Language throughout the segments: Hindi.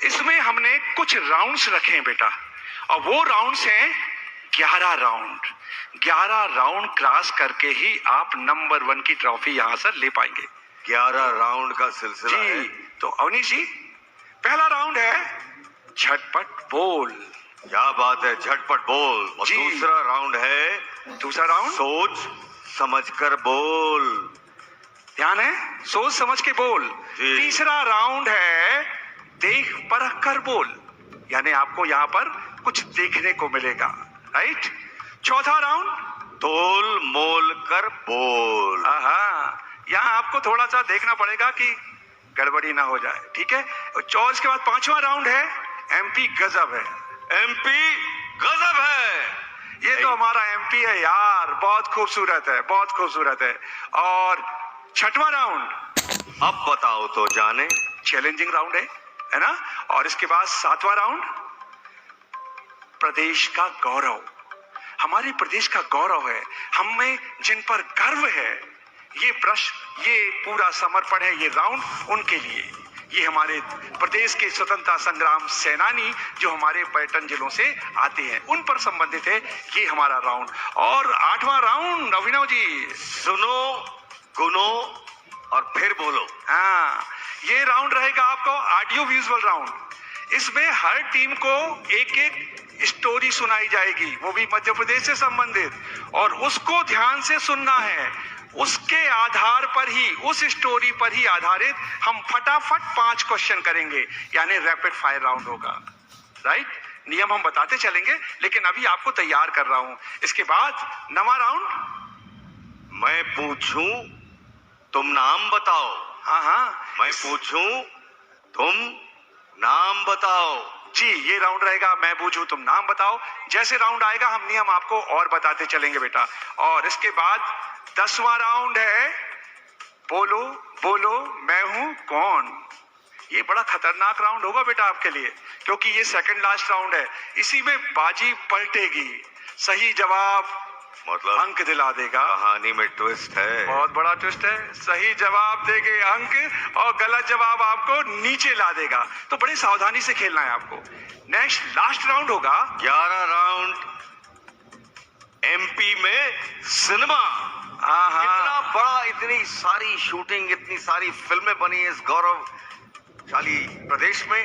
इसमें हमने कुछ राउंड्स रखे हैं बेटा, और वो राउंड्स हैं 11 राउंड। 11 राउंड क्रॉस करके ही आप नंबर 1 की ट्रॉफी यहां से ले पाएंगे। 11 राउंड का सिलसिला जी है। तो अवनीश जी, पहला राउंड है झटपट बोल। क्या बात है, झटपट बोल। और जी। दूसरा राउंड है, दूसरा राउंड सोच समझकर बोल। ध्यान है, सोच समझ के बोल। जी। तीसरा राउंड है देख परख कर बोल, यानी आपको यहाँ पर कुछ देखने को मिलेगा, राइट। चौथा राउंड तोल मोल कर बोल। यहाँ आपको थोड़ा सा देखना पड़ेगा कि गड़बड़ी ना हो जाए, ठीक है। और इसके बाद पांचवा राउंड है एमपी गजब है। एमपी गजब है। ये तो हमारा एमपी है यार, बहुत खूबसूरत है, बहुत खूबसूरत है। और छठवां राउंड अब बताओ तो जाने। चैलेंजिंग राउंड है ना। और इसके बाद सातवां राउंड प्रदेश का गौरव। हमारे प्रदेश का गौरव है, हमें जिन पर गर्व है, ये प्रश्न, ये पूरा समर्पण है, ये राउंड उनके लिए। ये हमारे प्रदेश के स्वतंत्रता संग्राम सेनानी जो हमारे पर्यटन जिलों से आते हैं, उन पर संबंधित है ये हमारा राउंड। और आठवां राउंड अभिनव जी, सुनो, गुनो और फिर बोलो। हाँ, ये राउंड रहेगा आपको ऑडियो विजुअल राउंड। इसमें हर टीम को एक एक स्टोरी सुनाई जाएगी, वो भी मध्य प्रदेश से संबंधित, और उसको ध्यान से सुनना है। उसके आधार पर ही, उस स्टोरी पर ही आधारित हम फटाफट 5 क्वेश्चन करेंगे, यानी रैपिड फायर राउंड होगा, राइट। नियम हम बताते चलेंगे, लेकिन अभी आपको तैयार कर रहा हूं। इसके बाद 9वां राउंड मैं पूछूं तुम नाम बताओ। हाँ, मैं पूछूं तुम नाम बताओ। जी, ये राउंड रहेगा मैं पूछूं तुम नाम बताओ। जैसे राउंड आएगा हम नियम आपको और बताते चलेंगे बेटा। और इसके बाद 10वां राउंड है बोलो बोलो मैं हूं कौन। ये बड़ा खतरनाक राउंड होगा बेटा आपके लिए, क्योंकि ये सेकंड लास्ट राउंड है। इसी में बाजी पलटेगी, सही जवाब मतलब अंक दिला देगा। कहानी में ट्विस्ट है। बहुत बड़ा ट्विस्ट है, सही जवाब देंगे अंक और गलत जवाब आपको नीचे ला देगा। तो बड़ी सावधानी से खेलना है आपको। नेक्स्ट लास्ट राउंड होगा 11 राउंड एमपी में सिनेमा। इतना बड़ा, इतनी सारी शूटिंग, इतनी सारी फिल्में बनी इस गौरवशाली प्रदेश में,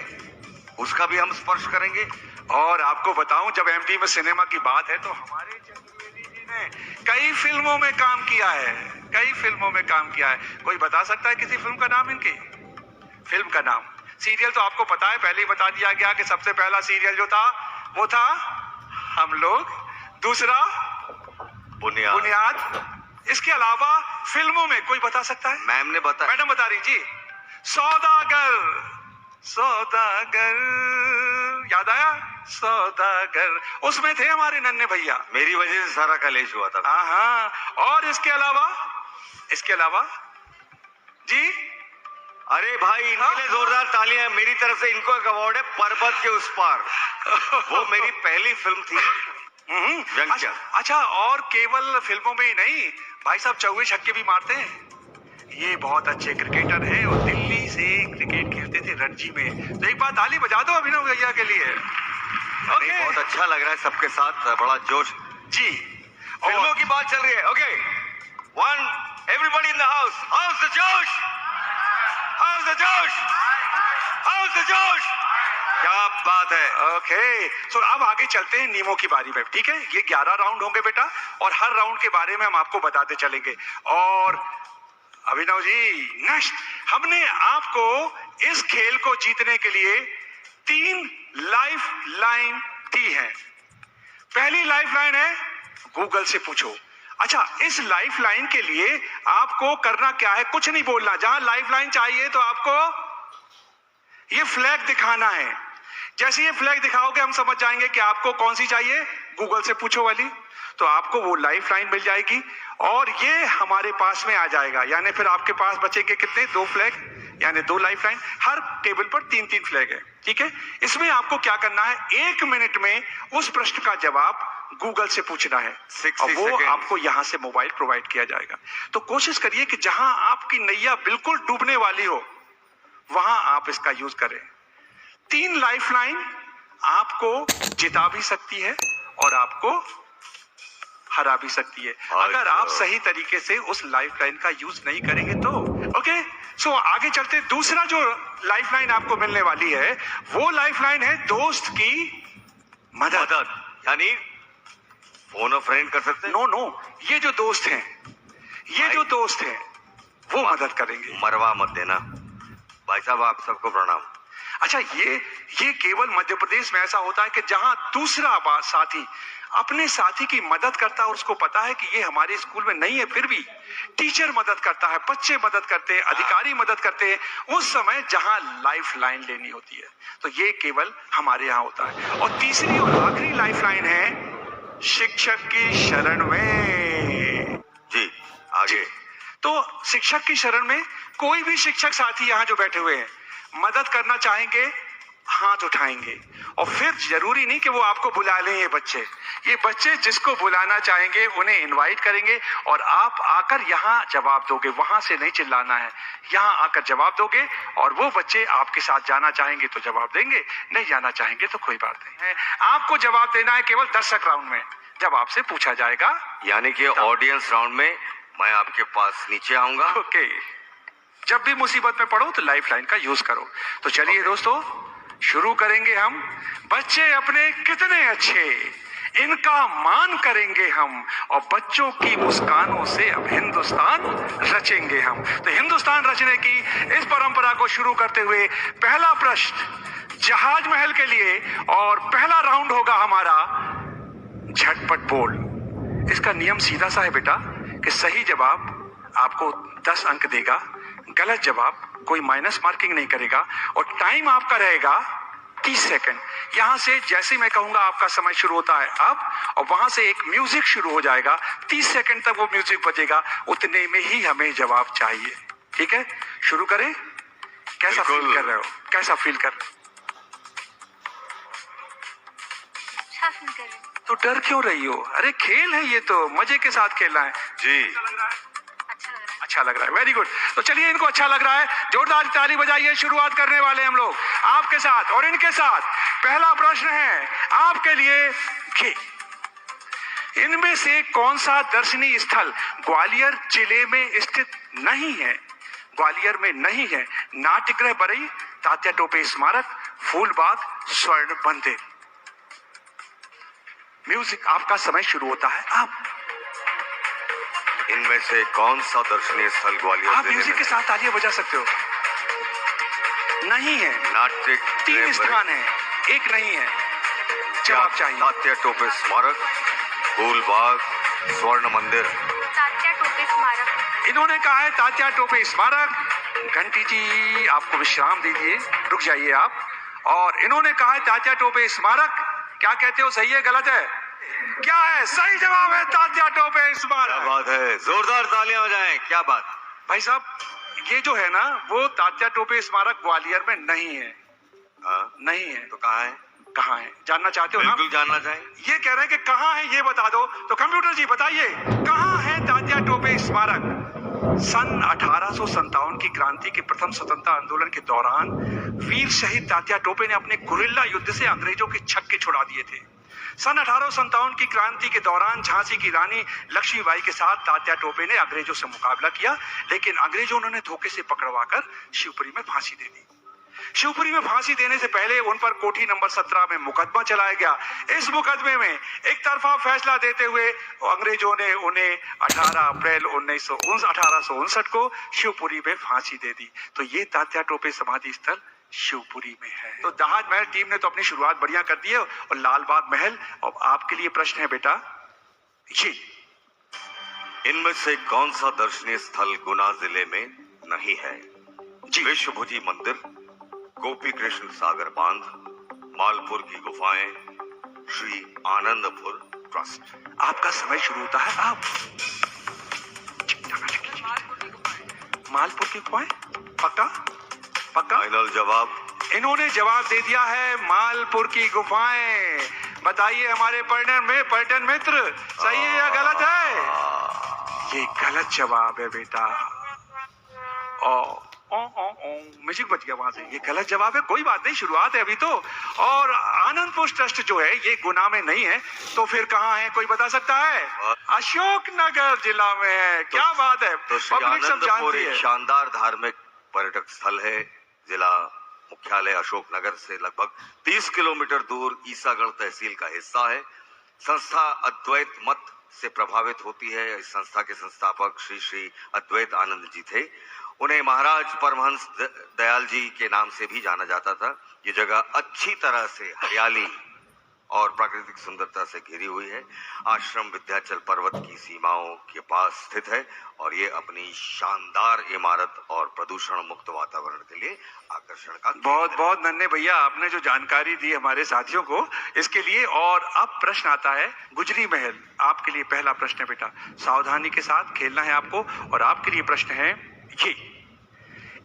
उसका भी हम स्पर्श करेंगे। और आपको बताऊं, जब एमपी में सिनेमा की बात है तो हमारे चतुर्वेदी जी ने कई फिल्मों में काम किया है, कई फिल्मों में काम किया है। कोई बता सकता है किसी फिल्म का नाम इनकी? फिल्म का नाम? सीरियल तो आपको पता है, पहले ही बता दिया गया कि सबसे पहला सीरियल जो था वो था हम लोग, दूसरा बुनियाद। इसके अलावा फिल्मों में कोई बता सकता है? मैम ने बताया। मैडम बता रही जी, सौदागर। सौदागर याद आया? सौदागर, उसमें थे हमारे नन्हे भैया। मेरी वजह से सारा कलेश हुआ था। हाँ, और इसके अलावा जी, अरे भाई, इनके लिए जोरदार तालियां। मेरी तरफ से इनको एक अवार्ड है, पर्वत के उस पार। वो मेरी पहली फिल्म थी। अच्छा, और केवल फिल्मों में ही नहीं, भाई साहब चौके छक्के भी मारते हैं। ये बहुत अच्छे क्रिकेटर हैं और दिल्ली से क्रिकेट खेलते थे रणजी में। तो एक बार ताली बजा दो अभिनव भैया के लिए। ओके, बहुत अच्छा लग रहा है सबके साथ, बड़ा जोश। जी, फिल्मों की बात चल रही है। Okay, one, everybody in the house, house the जोश, हाउस द जोश, हाउस द जोश। क्या बात है। ओके, तो अब आगे चलते हैं नियमों की बारी में, ठीक है। ये 11 राउंड होंगे बेटा, और हर राउंड के बारे में हम आपको बताते चलेंगे। और अभिनव जी, नेक्स्ट हमने आपको इस खेल को जीतने के लिए 3 लाइफ लाइन दी है। पहली लाइफ लाइन है गूगल से पूछो। अच्छा, इस लाइफ लाइन के लिए आपको करना क्या है? कुछ नहीं बोलना। जहां लाइफ लाइन चाहिए तो आपको ये फ्लैग दिखाना है। जैसे ये फ्लैग दिखाओगे हम समझ जाएंगे कि आपको कौन सी चाहिए, गूगल से पूछो वाली। तो आपको वो लाइफ लाइन मिल जाएगी और ये हमारे पास में आ जाएगा। यानी फिर आपके पास बचेंगे कितने? 2 फ्लैग, यानी 2 लाइफ लाइन। हर टेबल पर 3-3 फ्लैग है, ठीक है। इसमें आपको क्या करना है, 1 मिनट में उस प्रश्न का जवाब गूगल से पूछना है और वो आपको यहां से मोबाइल प्रोवाइड किया जाएगा। तो कोशिश करिए कि जहां आपकी नैया बिल्कुल डूबने वाली हो वहां आप इसका यूज करें। 3 लाइफलाइन आपको जिता भी सकती है और आपको हरा भी सकती है, अगर आप सही तरीके से उस लाइफलाइन का यूज नहीं करेंगे तो। ओके, सो आगे चलते। दूसरा जो लाइफलाइन आपको मिलने वाली है वो लाइफलाइन है दोस्त की मदद। यानी फोन और फ्रेंड कर सकते हैं? नो, ये जो दोस्त हैं, ये जो दोस्त हैं वो मदद करेंगे। मरवा मत देना भाई साहब, आप सबको प्रणाम। अच्छा, ये केवल मध्य प्रदेश में ऐसा होता है कि जहां दूसरा साथी अपने साथी की मदद करता है और उसको पता है कि ये हमारे स्कूल में नहीं है, फिर भी टीचर मदद करता है, बच्चे मदद करते हैं, अधिकारी मदद करते हैं उस समय जहां लाइफ लाइन लेनी होती है। तो ये केवल हमारे यहाँ होता है। और तीसरी और आखिरी लाइफ लाइन है शिक्षक की शरण में। जी आगे। तो शिक्षक की शरण में कोई भी शिक्षक साथी यहाँ जो बैठे हुए हैं मदद करना चाहेंगे, हाथ उठाएंगे। और फिर जरूरी नहीं कि वो आपको बुला लें। ये बच्चे जिसको बुलाना चाहेंगे उन्हें इनवाइट करेंगे और आप आकर यहाँ जवाब दोगे। वहां से नहीं चिल्लाना है, यहाँ आकर जवाब दोगे और वो बच्चे आपके साथ जाना चाहेंगे तो जवाब देंगे, नहीं जाना चाहेंगे तो कोई बात नहीं है। आपको जवाब देना है केवल दर्शक राउंड में, जब आपसे पूछा जाएगा। यानी कि ऑडियंस राउंड में मैं आपके पास नीचे आऊंगा। ओके, जब भी मुसीबत में पड़ो तो लाइफलाइन का यूज करो। तो चलिए दोस्तों, शुरू करेंगे हम। बच्चे अपने कितने अच्छे, इनका मान करेंगे हम और बच्चों की मुस्कानों से अब हिंदुस्तान रचेंगे हम। तो हिंदुस्तान रचने की इस परंपरा को शुरू करते हुए पहला प्रश्न जहाज महल के लिए और पहला राउंड होगा हमारा झटपट बोल। इसका नियम सीधा सा है बेटा कि सही जवाब आपको 10 अंक देगा, गलत जवाब कोई माइनस मार्किंग नहीं करेगा और टाइम आपका रहेगा 30 सेकंड। यहां से जैसे मैं कहूंगा आपका समय शुरू होता है अब, और वहां से एक म्यूजिक शुरू हो जाएगा। 30 सेकंड तक वो म्यूजिक बजेगा, उतने में ही हमें जवाब चाहिए। ठीक है, शुरू करें। कैसा फील कर रहे हो? कैसा फील कर रहे हो? अच्छा फील कर रहे हो। तो डर क्यों रही हो? अरे खेल है, ये तो मजे के साथ खेलना है। जी अच्छा लग रहा है, वेरी गुड। तो चलिए, इनको अच्छा लग रहा है, जोरदार ताली बजाइए। शुरुआत करने वाले हम लोग आपके साथ और इनके साथ। पहला प्रश्न है आपके लिए कि इनमें से कौन सा दर्शनीय स्थल ग्वालियर जिले में स्थित नहीं है? ग्वालियर में नहीं है। नाट्यगृह बरई, तात्या टोपे स्मारक, फूलबाग, स्वर्ण मंदिर। म्यूजिक, आपका समय शुरू होता है अब। इनमें से कौन सा दर्शनीय स्थल ग्वालियर आप जिले म्यूजिक में के साथ तालियां बजा सकते हो। नहीं है। नाट्य 3 स्थान है, एक नहीं है। जवाब चाहिए। तात्या टोपे स्मारक, फूलबाग, स्वर्ण मंदिर। तात्या टोपे स्मारक। इन्होंने कहा है तात्या टोपे स्मारक। घंटी जी आपको विश्राम दीजिए, रुक जाइए आप। और इन्होंने कहा है तात्या टोपे स्मारक। क्या कहते हो, सही है गलत है? क्या है सही जवाब? है तात्या टोपे स्मारक। क्या बात है, जोरदार तालियां बजाएं। क्या बात भाई साहब, ये जो है ना वो तात्या टोपे स्मारक ग्वालियर में नहीं है। नहीं है तो कहाँ है? कहाँ है जानना चाहते हो ना? बिल्कुल जानना चाहेंगे। ये कह रहे हैं कि कहाँ है ये बता दो। तो कंप्यूटर जी बताइए, कहाँ है तात्या टोपे स्मारक? सन 1857 की क्रांति के प्रथम स्वतंत्रता आंदोलन के दौरान वीर शहीद तात्या टोपे ने अपने गुरिल्ला युद्ध से अंग्रेजों के छक्के छुड़ा दिए थे। सन 1857 की क्रांति के दौरान झांसी की रानी लक्ष्मीबाई के साथ तात्या टोपे ने अंग्रेजों से मुकाबला किया, लेकिन अंग्रेजों उन्हें धोखे से पकड़वाकर शिवपुरी में फांसी दे दी। शिवपुरी में फांसी देने से पहले उन पर कोठी नंबर 17 में मुकदमा चलाया गया। इस मुकदमे में एक तरफा फैसला देते हुए अंग्रेजों ने उन्हें 18 अप्रैल 1859 को शिवपुरी में फांसी दे दी। तो ये तात्या टोपे समाधि स्थल शिवपुरी में है। तो जहाज महल टीम ने तो अपनी शुरुआत बढ़िया कर दी है और लालबाग महल। और आपके लिए प्रश्न है बेटा, ये इनमें से कौन सा दर्शनीय स्थल गुना जिले में नहीं है? जी, विश्वभुजी मंदिर, गोपी कृष्ण सागर बांध, मालपुर की गुफाएं, श्री आनंदपुर ट्रस्ट। आपका समय शुरू होता है अब। मालपुर की गुफाएं? पक्का पक्का? फाइनल जवाब? इन्होंने जवाब दे दिया है मालपुर की गुफाएं। बताइए हमारे पर्यटन मित्र, सही है या गलत है? ये गलत जवाब है बेटा। और म्यूजिक बच गया वहां से। ये गलत जवाब है, कोई बात नहीं, शुरुआत है अभी तो। और आनंदपुर ट्रस्ट जो है ये गुना में नहीं है, तो फिर कहाँ है, कोई बता सकता है? अशोकनगर जिला में है। क्या बात है, तो श्री पब्लिक सब आनंदपुर जानती एक है। शानदार धार्मिक पर्यटक स्थल है। जिला मुख्यालय अशोकनगर से लगभग 30 किलोमीटर दूर ईसागढ़ तहसील का हिस्सा है। संस्था अद्वैत मत से प्रभावित होती है। इस संस्था के संस्थापक श्री श्री अद्वैत आनंद जी थे। उन्हें महाराज परमहंस दयाल जी के नाम से भी जाना जाता था। ये जगह अच्छी तरह से हरियाली और प्राकृतिक सुंदरता से घिरी हुई है। आश्रम विंध्याचल पर्वत की सीमाओं के पास स्थित है और ये अपनी शानदार इमारत और प्रदूषण मुक्त वातावरण के लिए आकर्षण का बहुत बहुत नन्हे भैया, आपने जो जानकारी दी हमारे साथियों को, इसके लिए। और अब प्रश्न आता है गुजरी महल। आपके लिए पहला प्रश्न है बेटा, सावधानी के साथ खेलना है आपको। और आपके लिए प्रश्न है ये,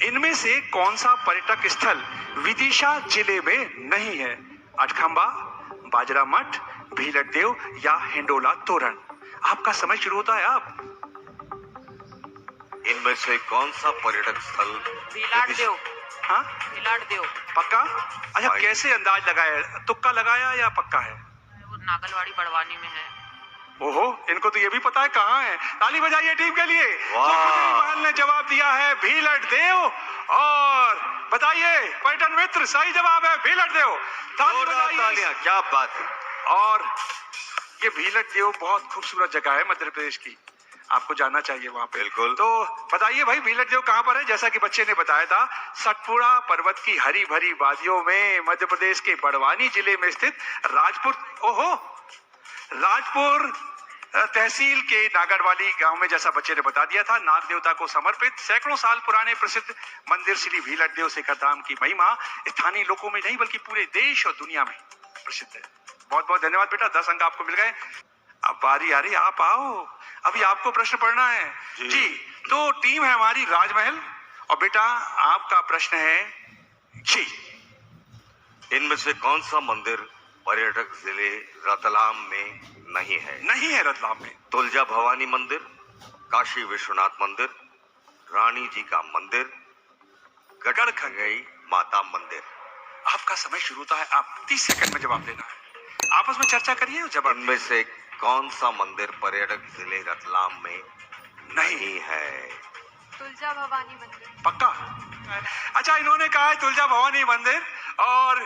इनमें से कौन सा पर्यटक स्थल विदिशा जिले में नहीं है? अठखंबा, बाजरा मठ, भीलट देव या हिंडोला तोरण? आपका समय शुरू होता है आप। इनमें से कौन सा पर्यटक स्थल भीलट देव? हाँ, भीलट देव। पक्का? अच्छा, भाई। कैसे अंदाज लगाया, तुक्का लगाया या पक्का है? वो नागलवाड़ी बड़वानी में है। ओहो, इनको तो ये भी पता है कहाँ है। ताली बजाइए टीम के लिए। वाह। तो गुजरी महल ने जवाब दिया है भीलट देव। और बताइए पर्यटन मित्र, सही जवाब है भीलट देव। ताली बजाइए। तालियां, क्या बात है। और ये भीलट देव बहुत खूबसूरत जगह है मध्य प्रदेश की, आपको जाना चाहिए वहां पे। बिल्कुल। तो बताइए भाई, भीलट देव कहाँ पर है? जैसा कि बच्चे ने बताया था, सतपुड़ा पर्वत की हरी भरी वादियों में मध्य प्रदेश के बड़वानी जिले में स्थित राजपुर तहसील के नागरवाली गांव में, जैसा बच्चे ने बता दिया था, नाग देवता को समर्पित सैकड़ों साल पुराने प्रसिद्ध मंदिर श्री भीलट देव शिखर धाम की महिमा स्थानीय लोगों में नहीं बल्कि पूरे देश और दुनिया में प्रसिद्ध है। बहुत बहुत धन्यवाद बेटा, 10 अंक आपको मिल गए। अब बारी आ रही, आप आओ, अभी आपको प्रश्न पढ़ना है जी। तो टीम है हमारी राजमहल, और बेटा आपका प्रश्न है जी, इनमें से कौन सा मंदिर पर्यटक जिले रतलाम में नहीं है? नहीं है रतलाम में। तुलजा भवानी मंदिर, काशी विश्वनाथ मंदिर, रानी जी का मंदिर, गढ़खंगई माता मंदिर। आपका समय शुरू होता है, आप 30 सेकंड में जवाब देना है। आपस में चर्चा करिए और जवाब। इनमें से कौन सा मंदिर पर्यटक जिले रतलाम में नहीं है? तुलजा भवानी मंदिर। पक्का? अच्छा, इन्होंने कहा है तुलजा भवानी मंदिर। और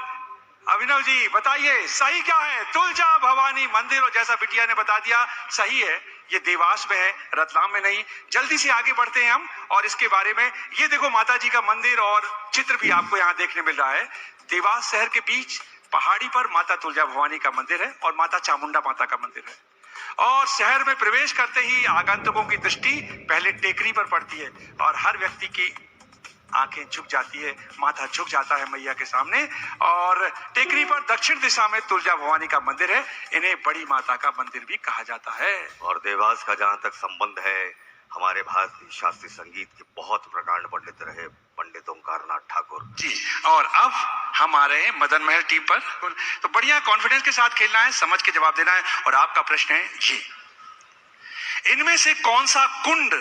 अभिनव जी बताइए सही क्या है? तुलजा भवानी मंदिर। और जैसा बिटिया ने बता दिया, सही है, ये देवास में है, रतलाम में नहीं। जल्दी से आगे बढ़ते हैं हम और इसके बारे में। ये देखो माता जी का मंदिर और चित्र भी आपको यहाँ देखने मिल रहा है। देवास शहर के बीच पहाड़ी पर माता तुलजा भवानी का मंदिर है और माता चामुंडा माता का मंदिर है। और शहर में प्रवेश करते ही आगंतुकों की दृष्टि पहले टेकरी पर पड़ती है और हर व्यक्ति की आंखें झुक जाती है, माथा झुक जाता है मैया के सामने। और टेकरी पर दक्षिण दिशा में तुलजा भवानी का मंदिर है। इन्हें बड़ी माता का मंदिर भी कहा जाता है। और देवास का जहाँ तक संबंध है, हमारे भारतीय शास्त्रीय संगीत के बहुत प्रकांड पंडित रहे पंडित ओंकारनाथ ठाकुर जी। और अब हम आ रहे हैं मदन महल टीम पर। तो बढ़िया कॉन्फिडेंस के साथ खेलना है, समझ के जवाब देना है। और आपका प्रश्न है ये, इनमें से कौन सा कुंड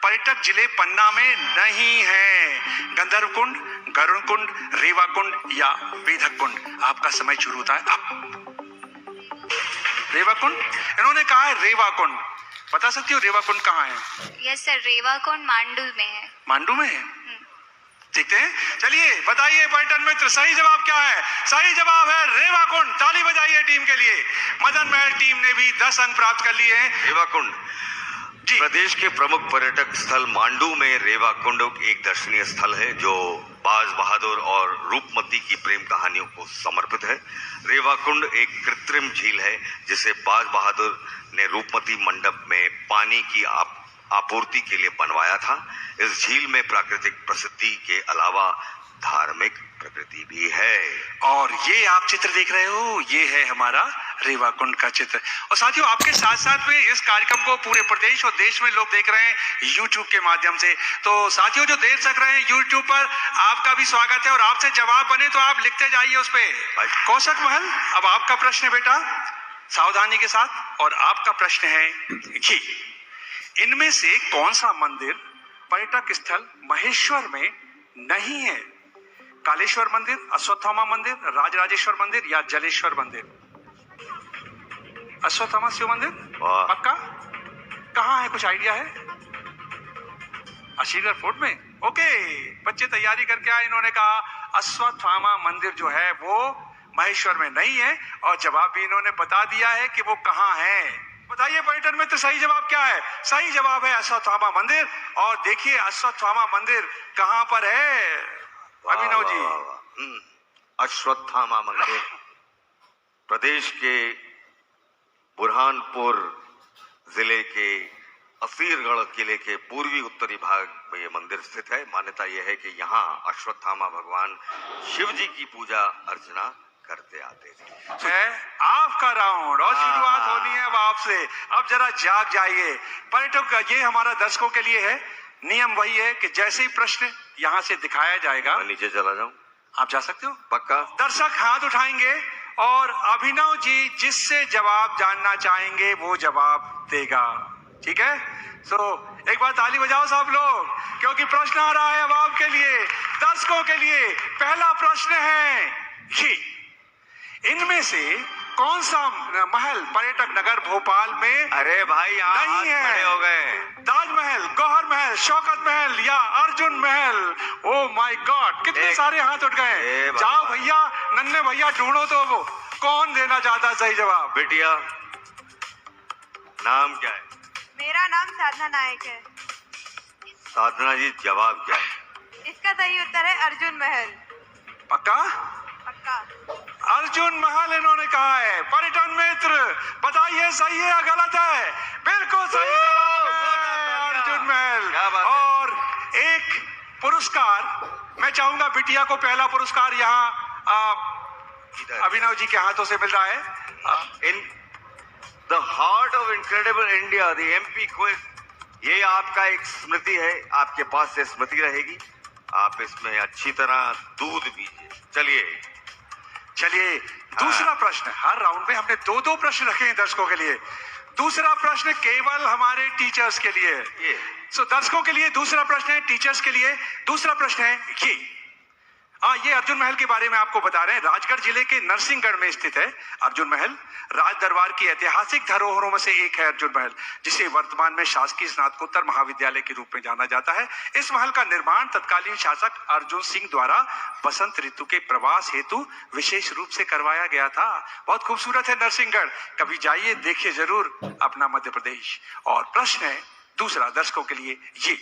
पर्यटक जिले पन्ना में नहीं है? गंधर्व कुंड, गरुड़ कुंड, रेवा कुंड या वेधक कुंड? आपका समय शुरू होता है अब। रेवा कुंड, इन्होंने कहा है रेवा कुंड। बता सकती हो रेवा कुंड कहाँ है? यस सर, रेवा कुंड मांडू में है। मांडू में है? देखते हैं, चलिए बताइए पर्यटन मित्र, सही जवाब क्या है? सही जवाब है रेवा कुंड। ताली बजाइए टीम के लिए। मदन महल टीम ने भी 10 अंक प्राप्त कर लिए हैं। रेवा कुंड प्रदेश के प्रमुख पर्यटक स्थल मांडू में रेवा कुंड एक दर्शनीय स्थल है जो बाज बहादुर और रूपमती की प्रेम कहानियों को समर्पित है। रेवा कुंड एक कृत्रिम झील है जिसे बाज बहादुर ने रूपमती मंडप में पानी की आपूर्ति के लिए बनवाया था। इस झील में प्राकृतिक प्रसिद्धि के अलावा धार्मिक प्रकृति भी है। और ये आप चित्र देख रहे हो, ये है हमारा रेवा कुंड का चित्र। और साथियों, आपके साथ साथ में इस कार्यक्रम को पूरे प्रदेश और देश में लोग देख रहे हैं YouTube के माध्यम से। तो साथियों जो देख सक रहे हैं YouTube पर, आपका भी स्वागत है। और आपसे जवाब बने तो आप लिखते जाइए उस पे। कौशक महल, अब आपका प्रश्न है बेटा, सावधानी के साथ। और आपका प्रश्न है ये, इनमें से कौन सा मंदिर पर्यटक स्थल महेश्वर में नहीं है? कालेश्वर मंदिर, अश्वत्थामा मंदिर, राजराजेश्वर मंदिर या जलेश्वर मंदिर? अश्वत्थामा शिव मंदिर? वाह। पक्का? कहाँ है, कुछ आइडिया है? अशीगर फोर्ट में? ओके, बच्चे तैयारी करके आए। इन्होंने कहा अश्वत्थामा मंदिर जो है वो महेश्वर में नहीं है, और जवाब भी इन्होंने बता दिया है कि वो कहाँ है। बताइए पर्यटन मित्र, सही जवाब क्या है? सही जवाब है अश्वत्थामा मंदिर। और देखिए अश्वत्थामा मंदिर कहाँ पर है अभिनव जी? वाह, वाह, वाह। अश्वत्थामा मंदिर प्रदेश के बुरहानपुर जिले के असीरगढ़ किले के पूर्वी उत्तरी भाग में ये मंदिर स्थित है। मान्यता यह है कि यहाँ अश्वत्थामा भगवान शिव जी की पूजा अर्चना करते आते थे। है आपका राउंड और शुरुआत होनी है अब आपसे। अब जरा जाग जाइए पर्यटक, ये हमारा दर्शकों के लिए है। नियम वही है कि जैसे ही प्रश्न यहाँ से दिखाया जाएगा, मैं नीचे चला जाऊं? आप जा सकते हो। पक्का? दर्शक हाथ उठाएंगे और अभिनव जी जिससे जवाब जानना चाहेंगे वो जवाब देगा। ठीक है? सो एक बार ताली बजाओ सब लोग, क्योंकि प्रश्न आ रहा है अब आपके लिए, दर्शकों के लिए। पहला प्रश्न है ये, इनमें से कौन सा महल पर्यटक नगर भोपाल में अरे भाई यहाँ नहीं हाथ है? खड़े हो गए। ताजमहल, गौहर महल, शौकत महल या अर्जुन महल? ओ माय गॉड, कितने सारे हाथ उठ गए। जाओ भैया, नन्हे भैया ढूंढो तो वो कौन देना चाहता सही जवाब। बिटिया नाम क्या है? मेरा नाम साधना नायक है। साधना जी जवाब क्या है? इसका सही उत्तर है अर्जुन महल। पक्का? पक्का। अर्जुन महल इन्होंने कहा है। पर्यटन मित्र बताइए सही है या गलत है? बिल्कुल सही जवाब है, अर्जुन महल। क्या बात है? और एक पुरस्कार मैं चाहूंगा बिटिया को, पहला पुरस्कार यहाँ अभिनव जी के हाथों से मिल रहा है। In the heart of incredible India, the MP quiz, ये आपका एक स्मृति है, आपके पास से स्मृति रहेगी। आप इसमें अच्छी तरह दूध पीजिए। चलिए दूसरा प्रश्न। हर राउंड में हमने दो दो प्रश्न रखे हैं दर्शकों के लिए। दूसरा प्रश्न केवल हमारे टीचर्स के लिए है। सो दर्शकों के लिए दूसरा प्रश्न है, टीचर्स के लिए दूसरा प्रश्न है ये। ये अर्जुन महल के बारे में आपको बता रहे हैं। राजगढ़ जिले के नरसिंहगढ़ में स्थित है अर्जुन महल। राज दरबार की ऐतिहासिक धरोहरों में से एक है अर्जुन महल, जिसे वर्तमान में शासकीय स्नातकोत्तर महाविद्यालय के रूप में जाना जाता है। इस महल का निर्माण तत्कालीन शासक अर्जुन सिंह द्वारा बसंत ऋतु के प्रवास हेतु विशेष रूप से करवाया गया था। बहुत खूबसूरत है नरसिंहगढ़, कभी जाइए, देखिए जरूर अपना मध्य प्रदेश। और प्रश्न है दूसरा दर्शकों के लिए ये,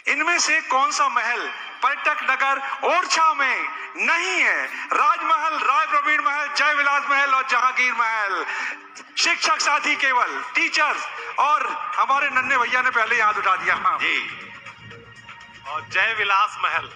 इनमें से कौन सा महल पर्यटक नगर ओरछा में नहीं है? राजमहल, राय प्रवीण महल, जय विलास महल और जहांगीर महल? शिक्षक साथी केवल, टीचर्स, और हमारे नन्हे भैया ने पहले याद उठा दिया। हाँ जी। और जय विलास महल।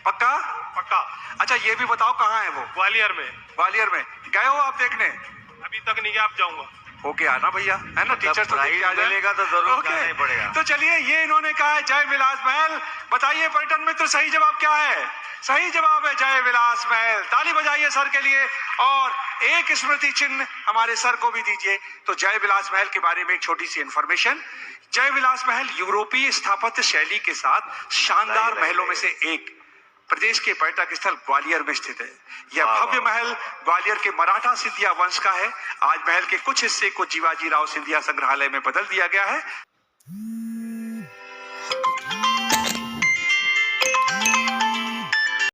पक्का? पक्का। अच्छा ये भी बताओ कहाँ है वो? ग्वालियर में। ग्वालियर में गए हो आप देखने? अभी तक नहीं गया, आप जाऊंगा। ओके आना भैया, है ना, टीचर तो प्राइज मिलेगा तो जरूर जाना ही पड़ेगा। तो चलिए, ये इन्होंने कहा है जय विलास महल। बताइए पर्यटन मित्र सही जवाब क्या है? सही जवाब है जय विलास महल। ताली बजाइए सर के लिए और एक स्मृति चिन्ह हमारे सर को भी दीजिए। तो जय विलास महल के बारे में एक छोटी सी इंफॉर्मेशन। जय विलास महल यूरोपीय स्थापत्य शैली के साथ शानदार महलों में से एक प्रदेश के पर्यटक स्थल ग्वालियर में स्थित है। यह भव्य महल ग्वालियर के मराठा सिंधिया वंश का है। आज महल के कुछ हिस्से को जीवाजी राव सिंधिया संग्रहालय में बदल दिया गया है।